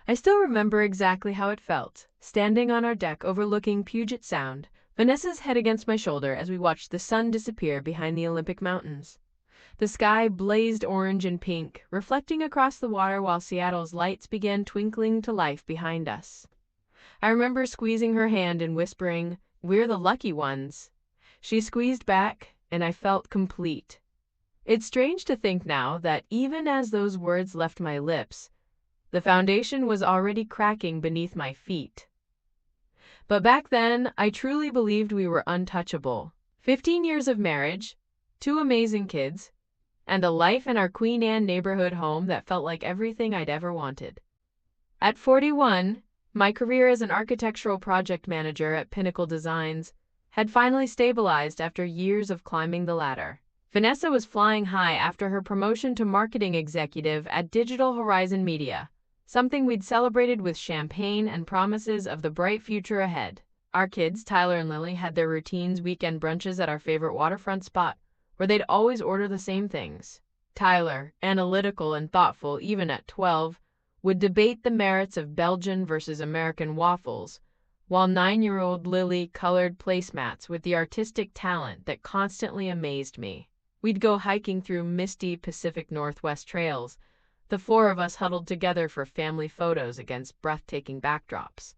I still remember exactly how it felt, standing on our deck overlooking Puget Sound, Vanessa's head against my shoulder as we watched the sun disappear behind the Olympic Mountains. The sky blazed orange and pink, reflecting across the water while Seattle's lights began twinkling to life behind us. I remember squeezing her hand and whispering, "We're the lucky ones." She squeezed back, and I felt complete. It's strange to think now that even as those words left my lips, the foundation was already cracking beneath my feet. But back then, I truly believed we were untouchable. 15 years of marriage, 2 amazing kids, and a life in our Queen Anne neighborhood home that felt like everything I'd ever wanted. At 41, my career as an architectural project manager at Pinnacle Designs had finally stabilized after years of climbing the ladder. Vanessa was flying high after her promotion to marketing executive at Digital Horizon Media, something we'd celebrated with champagne and promises of the bright future ahead. Our kids, Tyler and Lily, had their routines, weekend brunches at our favorite waterfront spot, where they'd always order the same things. Tyler, analytical and thoughtful even at 12, would debate the merits of Belgian versus American waffles, while 9-year-old Lily colored placemats with the artistic talent that constantly amazed me. We'd go hiking through misty Pacific Northwest trails, the 4 of us huddled together for family photos against breathtaking backdrops.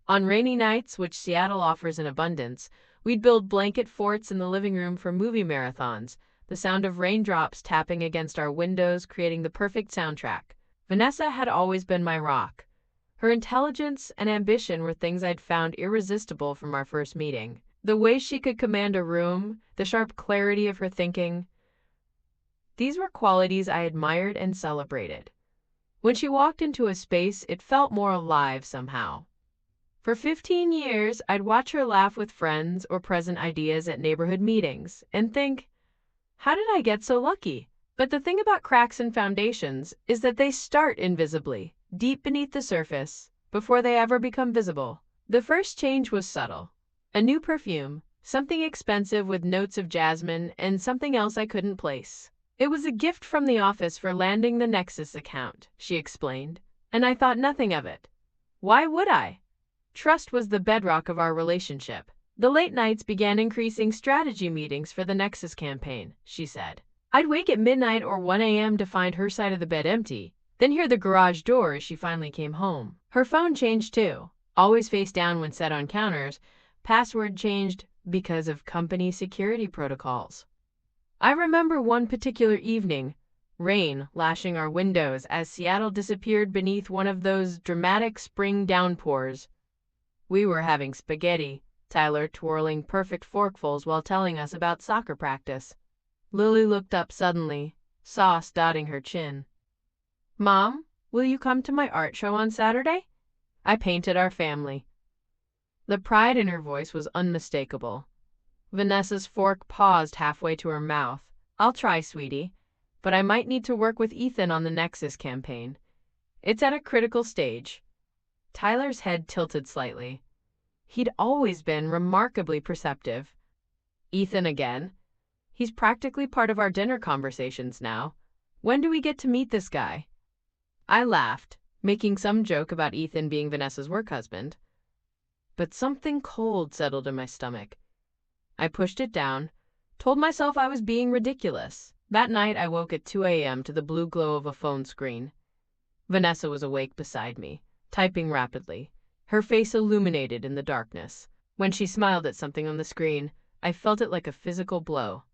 On rainy nights, which Seattle offers in abundance, we'd build blanket forts in the living room for movie marathons, the sound of raindrops tapping against our windows creating the perfect soundtrack. Vanessa had always been my rock. Her intelligence and ambition were things I'd found irresistible from our first meeting. The way she could command a room, the sharp clarity of her thinking, these were qualities I admired and celebrated. When she walked into a space, it felt more alive somehow. For 15 years, I'd watch her laugh with friends or present ideas at neighborhood meetings and think, how did I get so lucky? But the thing about cracks in foundations is that they start invisibly, deep beneath the surface, before they ever become visible. The first change was subtle. A new perfume, something expensive with notes of jasmine and something else I couldn't place. It was a gift from the office for landing the Nexus account, she explained, and I thought nothing of it. Why would I? Trust was the bedrock of our relationship. The late nights began increasing strategy meetings for the Nexus campaign, she said. I'd wake at midnight or 1 a.m. to find her side of the bed empty, then hear the garage door as she finally came home. Her phone changed too, always face down when set on counters, password changed because of company security protocols. I remember one particular evening, rain lashing our windows as Seattle disappeared beneath one of those dramatic spring downpours. We were having spaghetti, Tyler twirling perfect forkfuls while telling us about soccer practice. Lily looked up suddenly, sauce dotting her chin. "Mom, will you come to my art show on Saturday?" I painted our family. The pride in her voice was unmistakable. Vanessa's fork paused halfway to her mouth. "I'll try, sweetie, but I might need to work with Ethan on the Nexus campaign. It's at a critical stage." Tyler's head tilted slightly. He'd always been remarkably perceptive. "Ethan again? He's practically part of our dinner conversations now. When do we get to meet this guy?" I laughed, making some joke about Ethan being Vanessa's work husband. But something cold settled in my stomach. I pushed it down, told myself I was being ridiculous. That night I woke at 2 a.m. to the blue glow of a phone screen. Vanessa was awake beside me, typing rapidly, her face illuminated in the darkness. When she smiled at something on the screen, I felt it like a physical blow.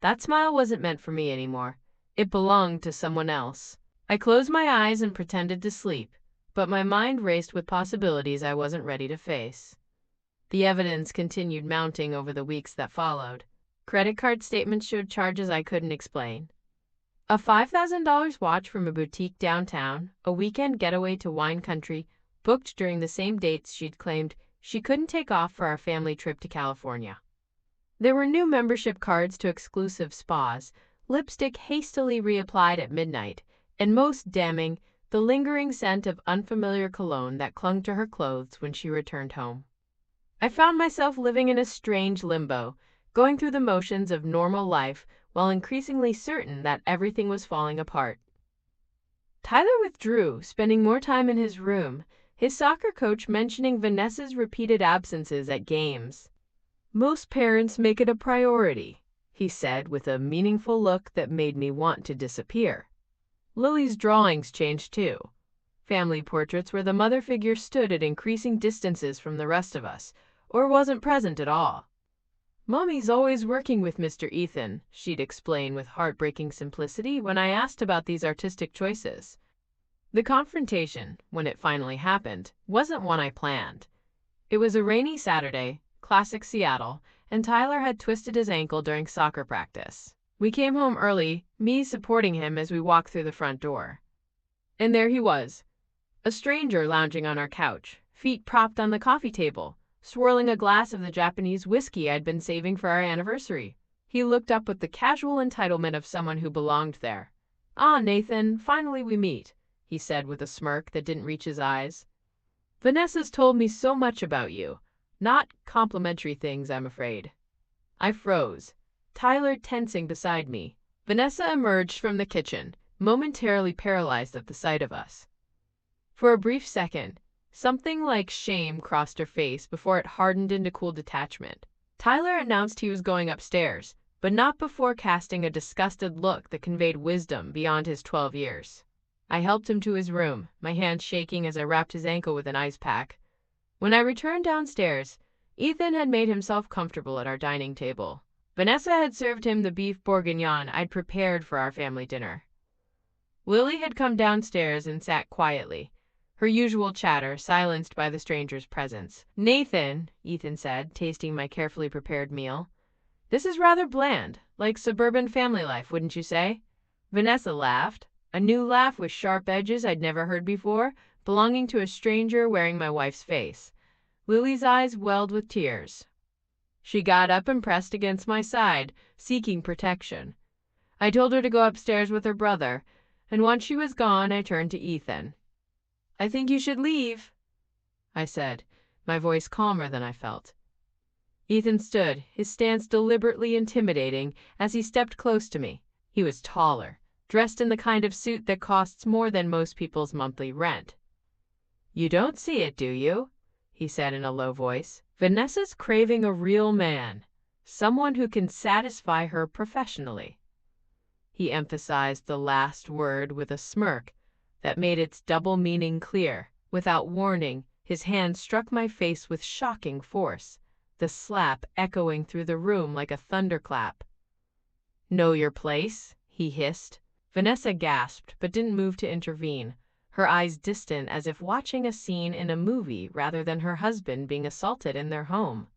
That smile wasn't meant for me anymore. It belonged to someone else. I closed my eyes and pretended to sleep, but my mind raced with possibilities I wasn't ready to face. The evidence continued mounting over the weeks that followed. Credit card statements showed charges I couldn't explain. A $5,000 watch from a boutique downtown, a weekend getaway to wine country, booked during the same dates she'd claimed she couldn't take off for our family trip to California. There were new membership cards to exclusive spas, lipstick hastily reapplied at midnight, and most damning, the lingering scent of unfamiliar cologne that clung to her clothes when she returned home. I found myself living in a strange limbo, going through the motions of normal life while increasingly certain that everything was falling apart. Tyler withdrew, spending more time in his room, his soccer coach mentioning Vanessa's repeated absences at games. "Most parents make it a priority," he said with a meaningful look that made me want to disappear. Lily's drawings changed too. Family portraits where the mother figure stood at increasing distances from the rest of us, or wasn't present at all. "Mommy's always working with Mr. Ethan," she'd explain with heartbreaking simplicity when I asked about these artistic choices. The confrontation, when it finally happened, wasn't one I planned. It was a rainy Saturday, classic Seattle, and Tyler had twisted his ankle during soccer practice. We came home early, me supporting him as we walked through the front door. And there he was, a stranger lounging on our couch, feet propped on the coffee table, swirling a glass of the Japanese whiskey I'd been saving for our anniversary. He looked up with the casual entitlement of someone who belonged there. "Ah, Nathan, finally we meet," he said with a smirk that didn't reach his eyes. "Vanessa's told me so much about you. Not complimentary things, I'm afraid." I froze, Tyler tensing beside me. Vanessa emerged from the kitchen, momentarily paralyzed at the sight of us. For a brief second, something like shame crossed her face before it hardened into cool detachment. Tyler announced he was going upstairs, but not before casting a disgusted look that conveyed wisdom beyond his 12 years. I helped him to his room, my hand shaking as I wrapped his ankle with an ice pack. When I returned downstairs, Ethan had made himself comfortable at our dining table. Vanessa had served him the beef bourguignon I'd prepared for our family dinner. Lily had come downstairs and sat quietly, her usual chatter silenced by the stranger's presence. "Nathan," Ethan said, tasting my carefully prepared meal, "this is rather bland, like suburban family life, wouldn't you say?" Vanessa laughed, a new laugh with sharp edges I'd never heard before, belonging to a stranger wearing my wife's face. Lily's eyes welled with tears. She got up and pressed against my side, seeking protection. I told her to go upstairs with her brother, and once she was gone, I turned to Ethan. "I think you should leave," I said, my voice calmer than I felt. Ethan stood, his stance deliberately intimidating, as he stepped close to me. He was taller, dressed in the kind of suit that costs more than most people's monthly rent. "You don't see it, do you?" he said in a low voice. "Vanessa's craving a real man, someone who can satisfy her professionally." He emphasized the last word with a smirk that made its double meaning clear. Without warning, his hand struck my face with shocking force, the slap echoing through the room like a thunderclap. "Know your place?" he hissed. Vanessa gasped, but didn't move to intervene, her eyes distant as if watching a scene in a movie rather than her husband being assaulted in their home.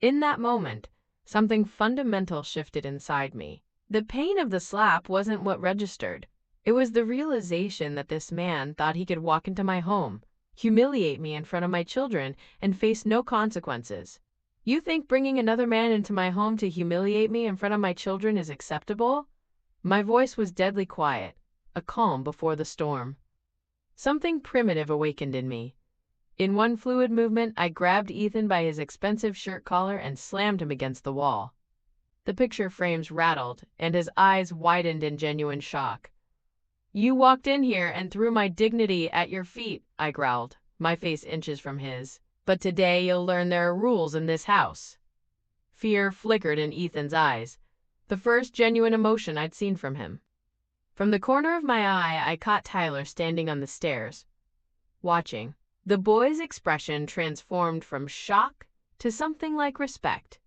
In that moment, something fundamental shifted inside me. The pain of the slap wasn't what registered. It was the realization that this man thought he could walk into my home, humiliate me in front of my children, and face no consequences. "You think bringing another man into my home to humiliate me in front of my children is acceptable?" My voice was deadly quiet, a calm before the storm. Something primitive awakened in me. In one fluid movement, I grabbed Ethan by his expensive shirt collar and slammed him against the wall. The picture frames rattled, and his eyes widened in genuine shock. "You walked in here and threw my dignity at your feet," I growled, my face inches from his. "But today you'll learn there are rules in this house." Fear flickered in Ethan's eyes, the first genuine emotion I'd seen from him. From the corner of my eye, I caught Tyler standing on the stairs, watching. The boy's expression transformed from shock to something like respect.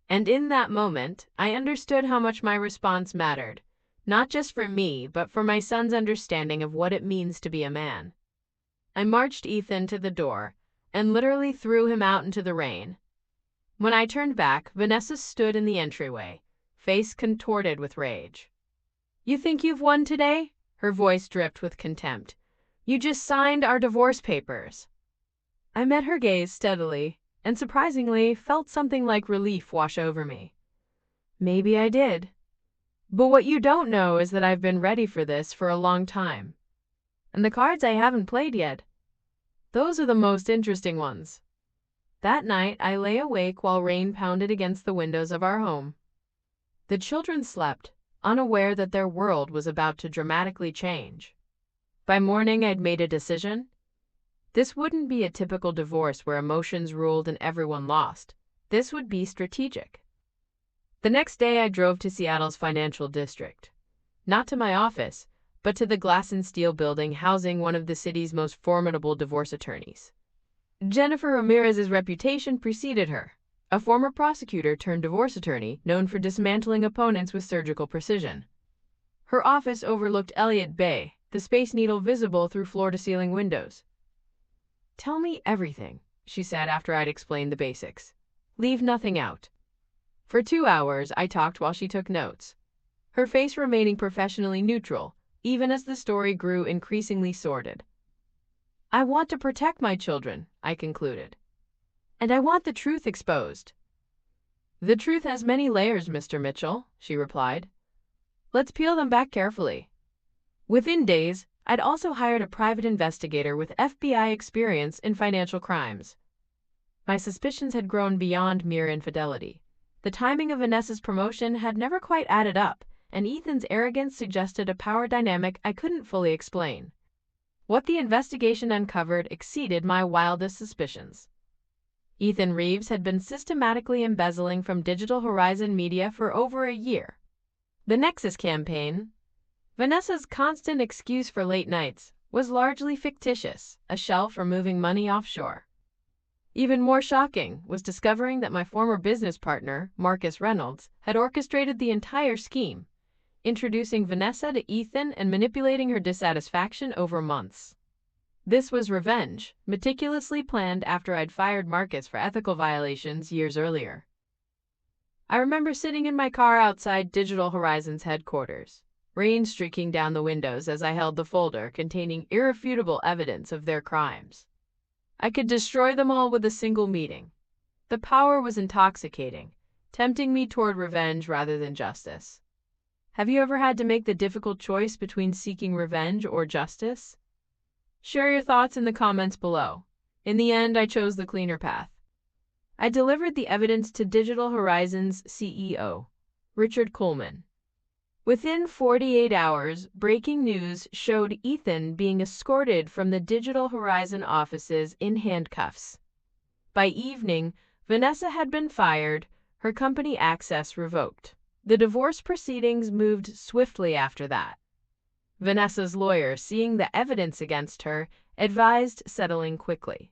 And in that moment, I understood how much my response mattered, not just for me, but for my son's understanding of what it means to be a man. I marched Ethan to the door and literally threw him out into the rain. When I turned back, Vanessa stood in the entryway, face contorted with rage. "You think you've won today?" Her voice dripped with contempt. "You just signed our divorce papers." I met her gaze steadily, and surprisingly felt something like relief wash over me. Maybe I did. But what you don't know is that I've been ready for this for a long time. And the cards I haven't played yet, those are the most interesting ones. That night, I lay awake while rain pounded against the windows of our home. The children slept, unaware that their world was about to dramatically change. By morning, I'd made a decision. This wouldn't be a typical divorce where emotions ruled and everyone lost. This would be strategic. The next day, I drove to Seattle's financial district. Not to my office, but to the Glass and Steel building housing one of the city's most formidable divorce attorneys. Jennifer Ramirez's reputation preceded her, a former prosecutor turned divorce attorney known for dismantling opponents with surgical precision. Her office overlooked Elliott Bay, the Space Needle visible through floor-to-ceiling windows. "Tell me everything," she said after I'd explained the basics. "Leave nothing out." For 2 hours, I talked while she took notes, her face remaining professionally neutral, even as the story grew increasingly sordid. "I want to protect my children," I concluded. "And I want the truth exposed." "The truth has many layers, Mr. Mitchell," she replied. "Let's peel them back carefully." Within days, I'd also hired a private investigator with FBI experience in financial crimes. My suspicions had grown beyond mere infidelity. The timing of Vanessa's promotion had never quite added up, and Ethan's arrogance suggested a power dynamic I couldn't fully explain. What the investigation uncovered exceeded my wildest suspicions. Ethan Reeves had been systematically embezzling from Digital Horizon Media for over a year. The Nexus campaign, Vanessa's constant excuse for late nights, was largely fictitious, a shell for moving money offshore. Even more shocking was discovering that my former business partner, Marcus Reynolds, had orchestrated the entire scheme, introducing Vanessa to Ethan and manipulating her dissatisfaction over months. This was revenge, meticulously planned after I'd fired Marcus for ethical violations years earlier. I remember sitting in my car outside Digital Horizon's headquarters, rain streaking down the windows as I held the folder containing irrefutable evidence of their crimes. I could destroy them all with a single meeting. The power was intoxicating, tempting me toward revenge rather than justice. Have you ever had to make the difficult choice between seeking revenge or justice? Share your thoughts in the comments below. In the end, I chose the cleaner path. I delivered the evidence to Digital Horizon's CEO, Richard Coleman. Within 48 hours, breaking news showed Ethan being escorted from the Digital Horizon offices in handcuffs. By evening, Vanessa had been fired, her company access revoked. The divorce proceedings moved swiftly after that. Vanessa's lawyer, seeing the evidence against her, advised settling quickly.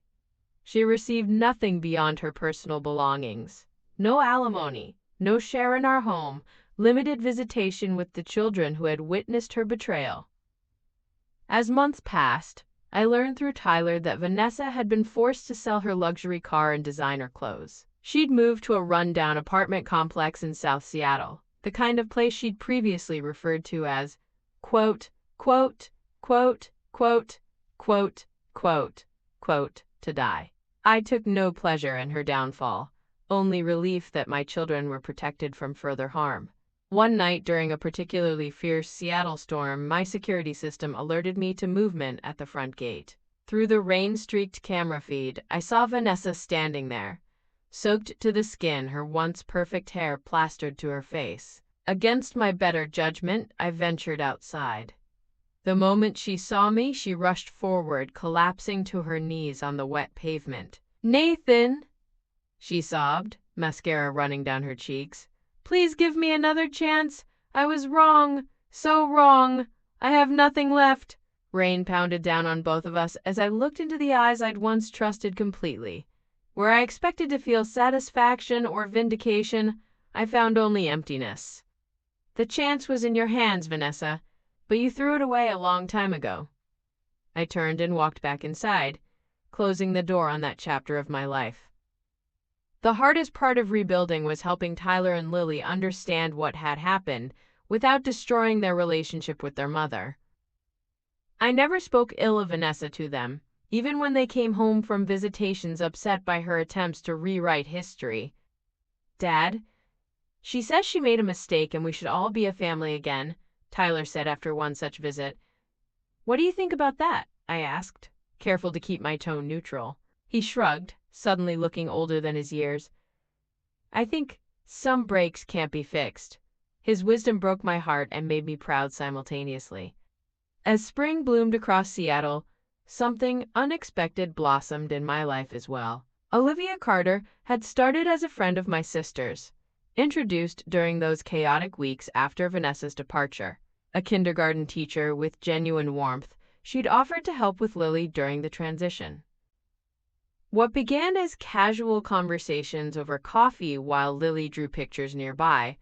She received nothing beyond her personal belongings. No alimony, no share in our home, limited visitation with the children who had witnessed her betrayal. As months passed, I learned through Tyler that Vanessa had been forced to sell her luxury car and designer clothes. She'd moved to a rundown apartment complex in South Seattle, the kind of place she'd previously referred to as, quote, quote, quote, quote, quote, quote, quote, to die. I took no pleasure in her downfall, only relief that my children were protected from further harm. One night during a particularly fierce Seattle storm, my security system alerted me to movement at the front gate. Through the rain-streaked camera feed, I saw Vanessa standing there, soaked to the skin, her once perfect hair plastered to her face. Against my better judgment, I ventured outside. The moment she saw me, she rushed forward, collapsing to her knees on the wet pavement. "Nathan," she sobbed, mascara running down her cheeks. "Please give me another chance. I was wrong, so wrong. I have nothing left." Rain pounded down on both of us as I looked into the eyes I'd once trusted completely. Where I expected to feel satisfaction or vindication, I found only emptiness. "The chance was in your hands, Vanessa, but you threw it away a long time ago." I turned and walked back inside, closing the door on that chapter of my life. The hardest part of rebuilding was helping Tyler and Lily understand what had happened without destroying their relationship with their mother. I never spoke ill of Vanessa to them, even when they came home from visitations upset by her attempts to rewrite history. "Dad, she says she made a mistake and we should all be a family again," Tyler said after one such visit. "What do you think about that?" I asked, careful to keep my tone neutral. He shrugged, suddenly looking older than his years. "I think some breaks can't be fixed." His wisdom broke my heart and made me proud simultaneously. As spring bloomed across Seattle, something unexpected blossomed in my life as well. Olivia Carter had started as a friend of my sister's, introduced during those chaotic weeks after Vanessa's departure. A kindergarten teacher with genuine warmth, she'd offered to help with Lily during the transition. What began as casual conversations over coffee while Lily drew pictures nearby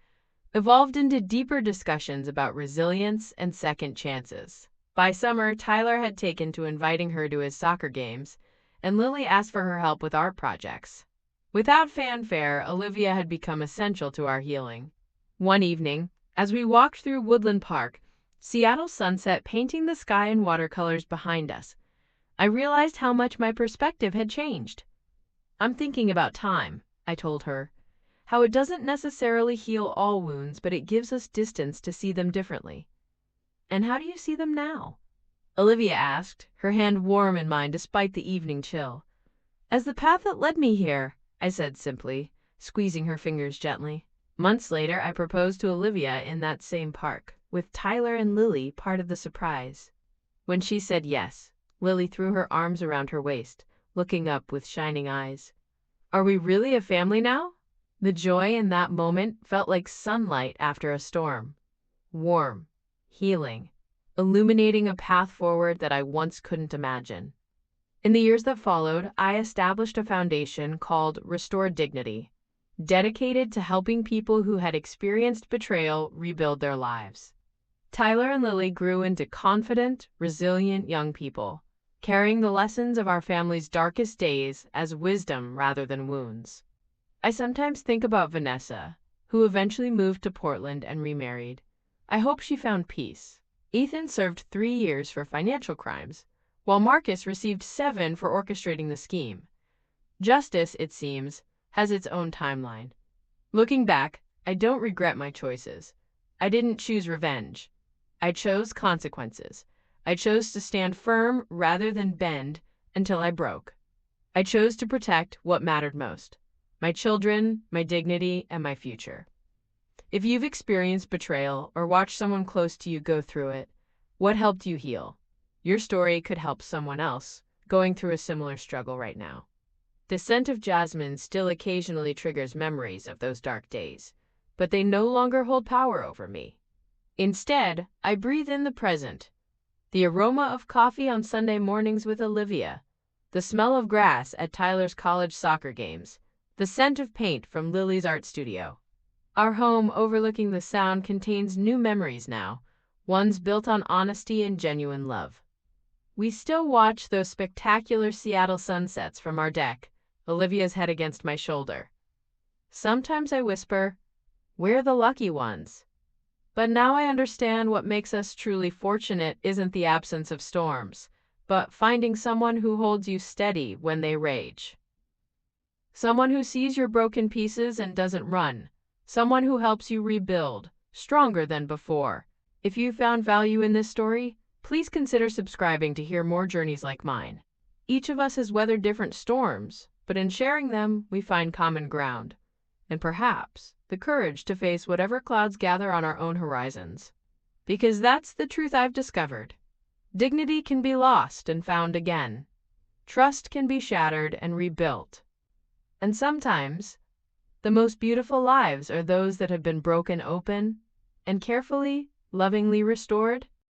evolved into deeper discussions about resilience and second chances. By summer, Tyler had taken to inviting her to his soccer games, and Lily asked for her help with art projects. Without fanfare, Olivia had become essential to our healing. One evening, as we walked through Woodland Park, Seattle's sunset painting the sky in watercolors behind us, I realized how much my perspective had changed. "I'm thinking about time," I told her. "How it doesn't necessarily heal all wounds, but it gives us distance to see them differently." "And how do you see them now?" Olivia asked, her hand warm in mine despite the evening chill. "As the path that led me here," I said simply, squeezing her fingers gently. Months later, I proposed to Olivia in that same park, with Tyler and Lily part of the surprise. When she said yes, Lily threw her arms around her waist, looking up with shining eyes. "Are we really a family now?" The joy in that moment felt like sunlight after a storm. Warm, healing, illuminating a path forward that I once couldn't imagine. In the years that followed, I established a foundation called Restore Dignity, dedicated to helping people who had experienced betrayal rebuild their lives. Tyler and Lily grew into confident, resilient young people, carrying the lessons of our family's darkest days as wisdom rather than wounds. I sometimes think about Vanessa, who eventually moved to Portland and remarried. I hope she found peace. Ethan served 3 years for financial crimes, while Marcus received 7 for orchestrating the scheme. Justice, it seems, has its own timeline. Looking back, I don't regret my choices. I didn't choose revenge. I chose consequences. I chose to stand firm rather than bend until I broke. I chose to protect what mattered most: my children, my dignity, and my future. If you've experienced betrayal or watched someone close to you go through it, what helped you heal? Your story could help someone else going through a similar struggle right now. The scent of jasmine still occasionally triggers memories of those dark days, but they no longer hold power over me. Instead, I breathe in the present. The aroma of coffee on Sunday mornings with Olivia, the smell of grass at Tyler's college soccer games, the scent of paint from Lily's art studio. Our home overlooking the Sound contains new memories now, ones built on honesty and genuine love. We still watch those spectacular Seattle sunsets from our deck, Olivia's head against my shoulder. Sometimes I whisper, "We're the lucky ones." But now I understand what makes us truly fortunate isn't the absence of storms, but finding someone who holds you steady when they rage. Someone who sees your broken pieces and doesn't run. Someone who helps you rebuild, stronger than before. If you found value in this story, please consider subscribing to hear more journeys like mine. Each of us has weathered different storms, but in sharing them, we find common ground, and perhaps the courage to face whatever clouds gather on our own horizons. Because that's the truth I've discovered. Dignity can be lost and found again. Trust can be shattered and rebuilt. And sometimes, the most beautiful lives are those that have been broken open and carefully, lovingly restored.